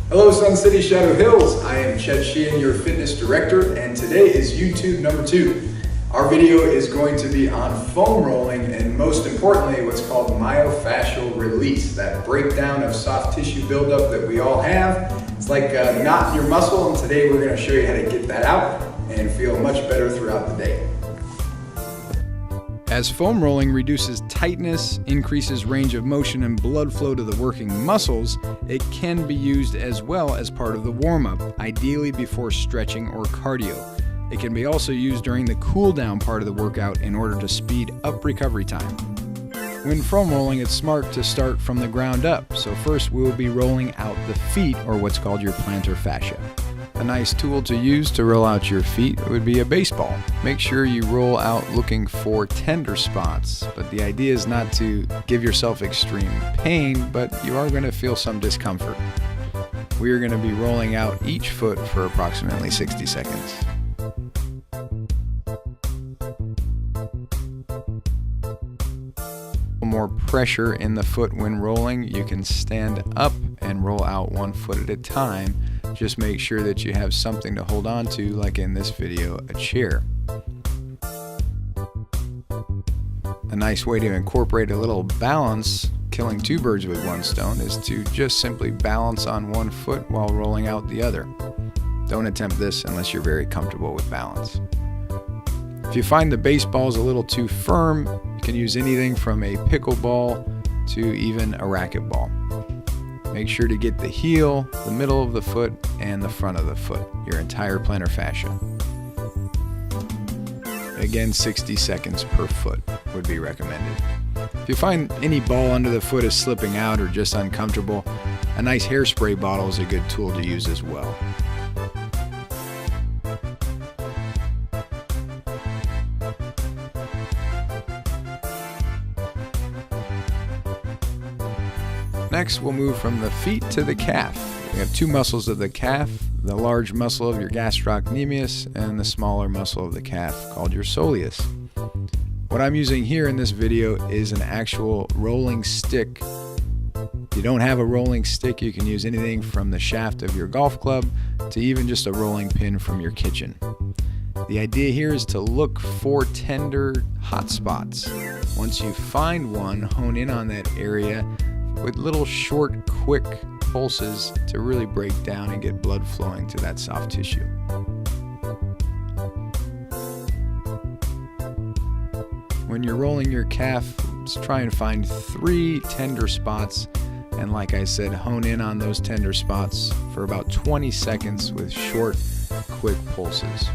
Hello Sun City Shadow Hills, I am Chet Sheehan, your fitness director, and today is YouTube number 2. Our video is going to be on foam rolling and most importantly what's called myofascial release, that breakdown of soft tissue buildup that we all have. It's like a knot in your muscle, and today we're going to show you how to get that out and feel much better throughout the day. As foam rolling reduces tightness, increases range of motion and blood flow to the working muscles, it can be used as well as part of the warm-up, ideally before stretching or cardio. It can be also used during the cool-down part of the workout in order to speed up recovery time. When foam rolling, it's smart to start from the ground up, so first we will be rolling out the feet, or what's called your plantar fascia. A nice tool to use to roll out your feet would be a baseball. Make sure you roll out looking for tender spots, but the idea is not to give yourself extreme pain, but you are going to feel some discomfort. We are going to be rolling out each foot for approximately 60 seconds. More pressure in the foot when rolling, you can stand up and roll out one foot at a time. Just make sure that you have something to hold on to, like in this video, a chair. A nice way to incorporate a little balance, killing two birds with one stone, is to just simply balance on one foot while rolling out the other. Don't attempt this unless you're very comfortable with balance. If you find the baseball is a little too firm, you can use anything from a pickleball to even a racquetball. Make sure to get the heel, the middle of the foot, and the front of the foot, your entire plantar fascia. Again, 60 seconds per foot would be recommended. If you find any ball under the foot is slipping out or just uncomfortable, a nice hairspray bottle is a good tool to use as well. Next, we'll move from the feet to the calf. We have two muscles of the calf, the large muscle of your gastrocnemius and the smaller muscle of the calf called your soleus. What I'm using here in this video is an actual rolling stick. If you don't have a rolling stick, you can use anything from the shaft of your golf club to even just a rolling pin from your kitchen. The idea here is to look for tender hot spots. Once you find one, hone in on that area with little short, quick pulses to really break down and get blood flowing to that soft tissue. When you're rolling your calf, just try and find 3 tender spots, and like I said, hone in on those tender spots for about 20 seconds with short, quick pulses.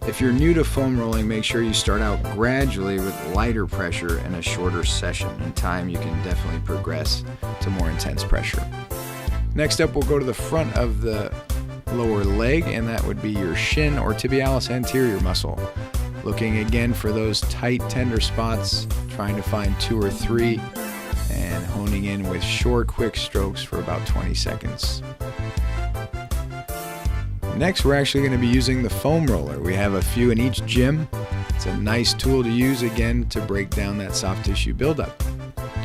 If you're new to foam rolling, make sure you start out gradually with lighter pressure and a shorter session. In time, you can definitely progress to more intense pressure. Next up, we'll go to the front of the lower leg, and that would be your shin or tibialis anterior muscle. Looking again for those tight, tender spots, trying to find 2 or 3, and honing in with short, quick strokes for about 20 seconds. Next, we're actually going to be using the foam roller. We have a few in each gym. It's a nice tool to use, again, to break down that soft tissue buildup.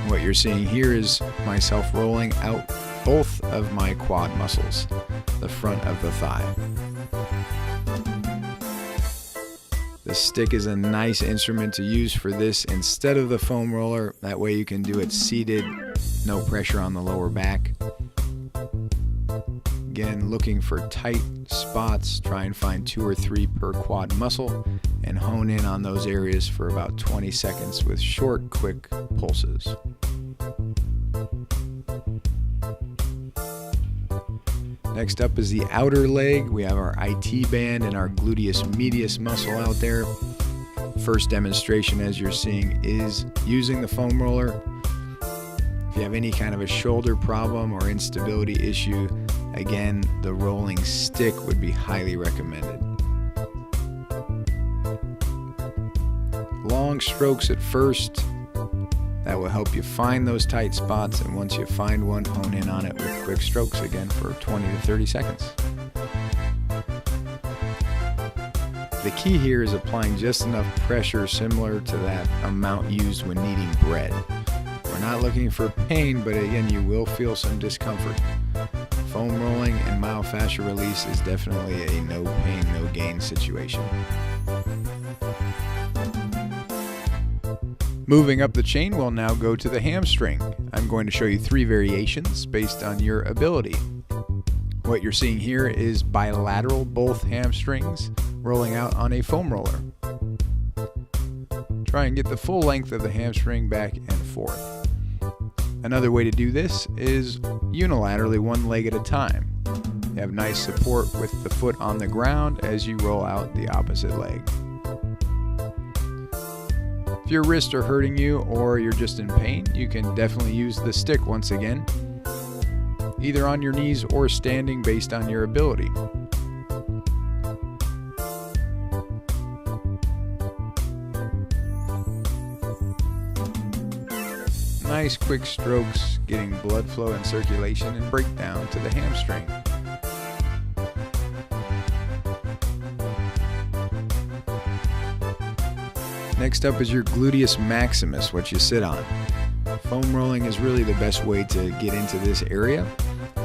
What you're seeing here is myself rolling out both of my quad muscles, the front of the thigh. The stick is a nice instrument to use for this instead of the foam roller. That way you can do it seated, no pressure on the lower back. Again, looking for tight spots, try and find 2 or 3 per quad muscle and hone in on those areas for about 20 seconds with short, quick pulses. Next up is the outer leg. We have our IT band and our gluteus medius muscle out there. First demonstration, as you're seeing, is using the foam roller. If you have any kind of a shoulder problem or instability issue, again, the rolling stick would be highly recommended. Long strokes at first. That will help you find those tight spots, and once you find one, hone in on it with quick strokes again for 20 to 30 seconds. The key here is applying just enough pressure similar to that amount used when kneading bread. We're not looking for pain, but again, you will feel some discomfort. Foam rolling and myofascial release is definitely a no pain, no gain situation. Moving up the chain, we'll now go to the hamstring. I'm going to show you 3 variations based on your ability. What you're seeing here is bilateral both hamstrings rolling out on a foam roller. Try and get the full length of the hamstring back and forth. Another way to do this is unilaterally, one leg at a time. You have nice support with the foot on the ground as you roll out the opposite leg. If your wrists are hurting you or you're just in pain, you can definitely use the stick once again, either on your knees or standing based on your ability. Nice quick strokes, getting blood flow and circulation and breakdown to the hamstring. Next up is your gluteus maximus, what you sit on. Foam rolling is really the best way to get into this area.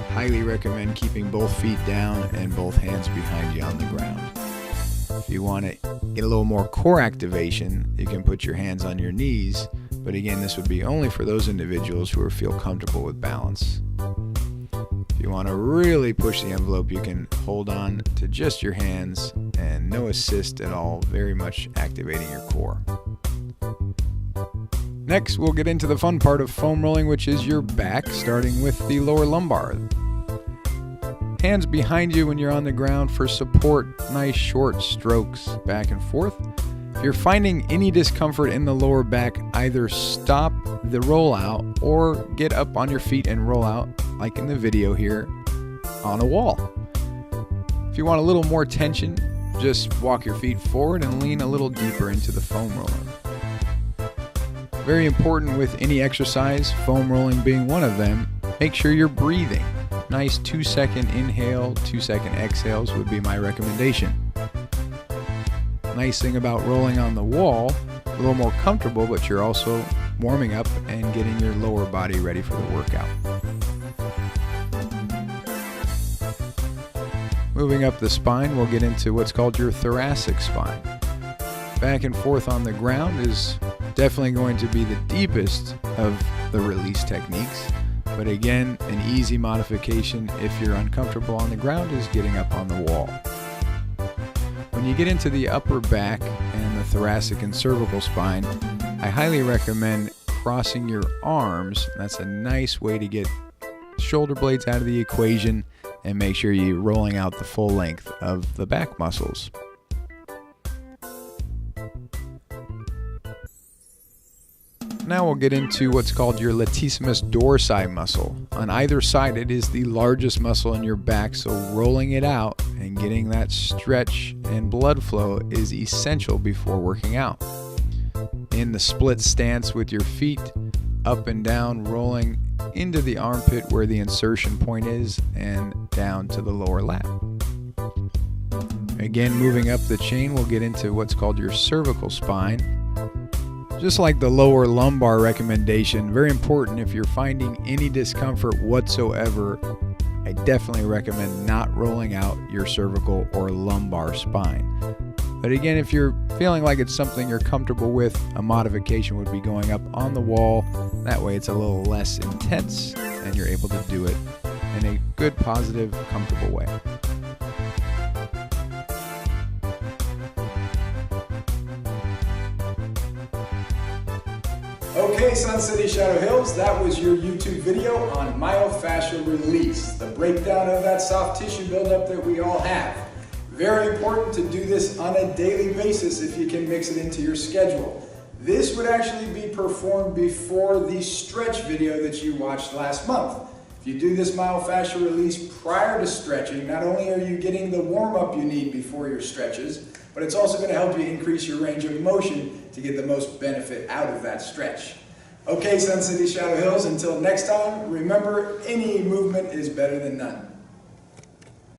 Highly recommend keeping both feet down and both hands behind you on the ground. If you want to get a little more core activation, you can put your hands on your knees, but again, this would be only for those individuals who feel comfortable with balance. If you want to really push the envelope, you can hold on to just your hands and no assist at all, very much activating your core. Next, we'll get into the fun part of foam rolling, which is your back, starting with the lower lumbar. Hands behind you when you're on the ground for support, nice short strokes back and forth. If you're finding any discomfort in the lower back, either stop the rollout or get up on your feet and roll out, like in the video here, on a wall. If you want a little more tension, just walk your feet forward and lean a little deeper into the foam roller. Very important with any exercise, foam rolling being one of them, make sure you're breathing. Nice 2-second inhale, 2-second exhales would be my recommendation. Nice thing about rolling on the wall, a little more comfortable, but you're also warming up and getting your lower body ready for the workout. Moving up the spine, we'll get into what's called your thoracic spine. Back and forth on the ground is definitely going to be the deepest of the release techniques, but again, an easy modification if you're uncomfortable on the ground is getting up on the wall. When you get into the upper back and the thoracic and cervical spine, I highly recommend crossing your arms. That's a nice way to get shoulder blades out of the equation and make sure you're rolling out the full length of the back muscles. Now we'll get into what's called your latissimus dorsi muscle. On either side, it is the largest muscle in your back, so rolling it out and getting that stretch and blood flow is essential before working out. In the split stance with your feet up and down, rolling into the armpit where the insertion point is and down to the lower lat. Again, moving up the chain, we'll get into what's called your cervical spine. Just like the lower lumbar recommendation, very important if you're finding any discomfort whatsoever, I definitely recommend not rolling out your cervical or lumbar spine. But again, if you're feeling like it's something you're comfortable with, a modification would be going up on the wall. That way it's a little less intense and you're able to do it in a good, positive, comfortable way. Okay, Sun City Shadow Hills, that was your YouTube video on myofascial release, the breakdown of that soft tissue buildup that we all have. Very important to do this on a daily basis if you can mix it into your schedule. This would actually be performed before the stretch video that you watched last month. If you do this myofascial release prior to stretching, not only are you getting the warm-up you need before your stretches, but it's also going to help you increase your range of motion to get the most benefit out of that stretch. Okay, Sun City Shadow Hills, until next time, remember, any movement is better than none.